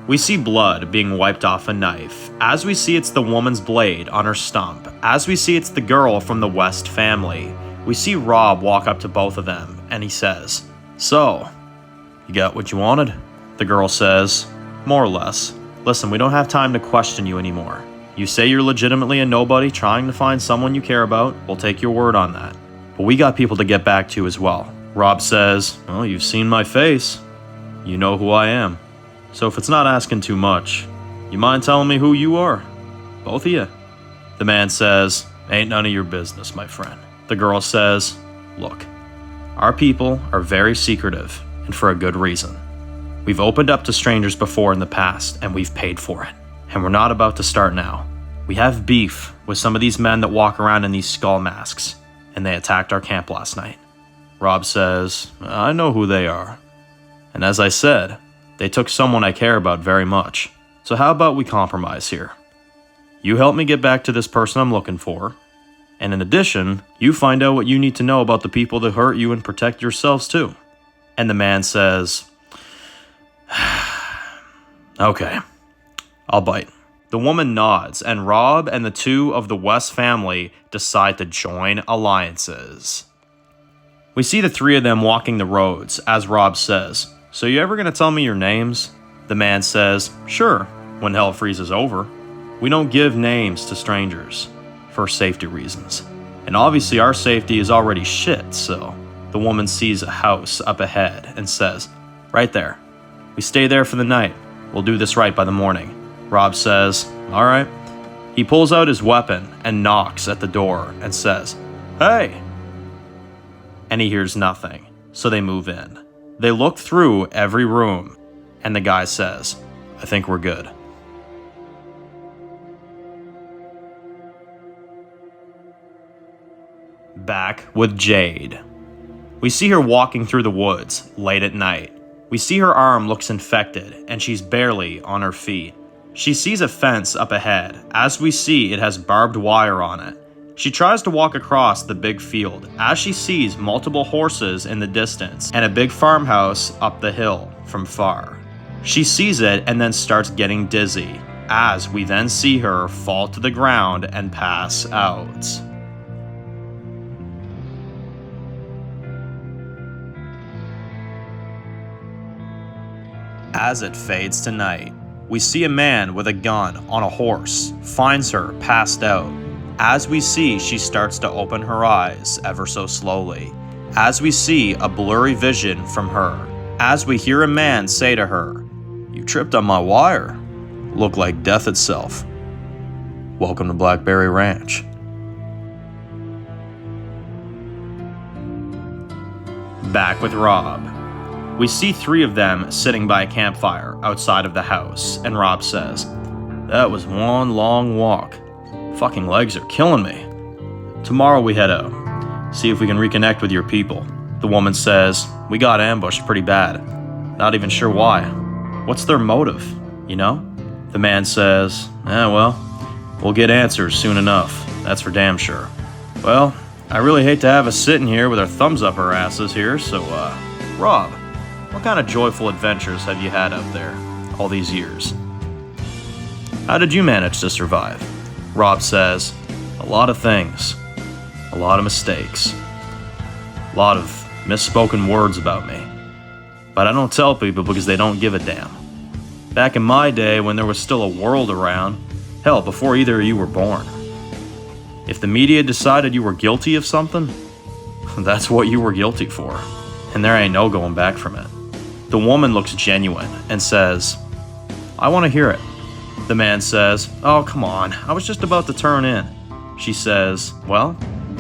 We see blood being wiped off a knife. As we see it's the woman's blade on her stump. As we see it's the girl from the West family. We see Rob walk up to both of them, and he says, "So, you got what you wanted?" The girl says, "More or less. Listen, we don't have time to question you anymore. You say you're legitimately a nobody trying to find someone you care about. We'll take your word on that. But we got people to get back to as well." Rob says, "Well, you've seen my face. You know who I am. So if it's not asking too much, you mind telling me who you are? Both of you." The man says, "Ain't none of your business, my friend." The girl says, "Look, our people are very secretive, and for a good reason. We've opened up to strangers before in the past, and we've paid for it. And we're not about to start now. We have beef with some of these men that walk around in these skull masks, and they attacked our camp last night." Rob says, "I know who they are. And as I said, they took someone I care about very much. So how about we compromise here? You help me get back to this person I'm looking for, and in addition, you find out what you need to know about the people that hurt you and protect yourselves too." And the man says, "Okay, I'll bite." The woman nods, and Rob and the two of the West family decide to join alliances. We see the three of them walking the roads, as Rob says, "So you ever gonna tell me your names?" The man says, "Sure, when hell freezes over. We don't give names to strangers, for safety reasons. And obviously our safety is already shit, so..." The woman sees a house up ahead and says, "Right there. We stay there for the night. We'll do this right by the morning." Rob says, "All right." He pulls out his weapon and knocks at the door and says, "Hey!" And he hears nothing, so they move in. They look through every room, and the guy says, "I think we're good." Back with Jade. We see her walking through the woods late at night. We see her arm looks infected, and she's barely on her feet. She sees a fence up ahead. As we see, it has barbed wire on it. She tries to walk across the big field as she sees multiple horses in the distance and a big farmhouse up the hill from far. She sees it and then starts getting dizzy, as we then see her fall to the ground and pass out. As it fades to night, we see a man with a gun on a horse finds her passed out. As we see, she starts to open her eyes ever so slowly. As we see a blurry vision from her. As we hear a man say to her, "You tripped on my wire. Look like death itself. Welcome to Blackberry Ranch." Back with Rob. We see three of them sitting by a campfire outside of the house, and Rob says, "That was one long walk. Fucking legs are killing me. Tomorrow we head out. See if we can reconnect with your people." The woman says, "We got ambushed pretty bad. Not even sure why. What's their motive, you know?" The man says, Well, we'll get answers soon enough. That's for damn sure. Well, I really hate to have us sitting here with our thumbs up our asses here, so, Rob, what kind of joyful adventures have you had out there all these years? How did you manage to survive?" Rob says, "A lot of things. A lot of mistakes. A lot of misspoken words about me. But I don't tell people because they don't give a damn. Back in my day when there was still a world around, hell, before either of you were born. If the media decided you were guilty of something, that's what you were guilty for. And there ain't no going back from it." The woman looks genuine and says, "I want to hear it." The man says, "Oh, come on, I was just about to turn in." She says, "Well,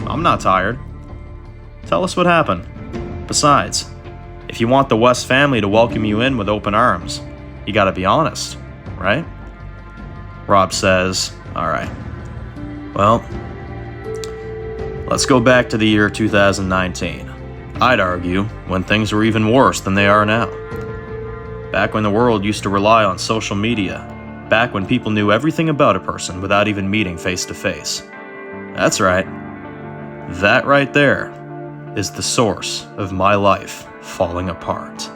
I'm not tired. Tell us what happened. Besides, if you want the West family to welcome you in with open arms, you gotta be honest, right?" Rob says, "All right. Well, let's go back to the year 2019. I'd argue when things were even worse than they are now. Back when the world used to rely on social media. Back when people knew everything about a person without even meeting face to face. That's right. That right there is the source of my life falling apart."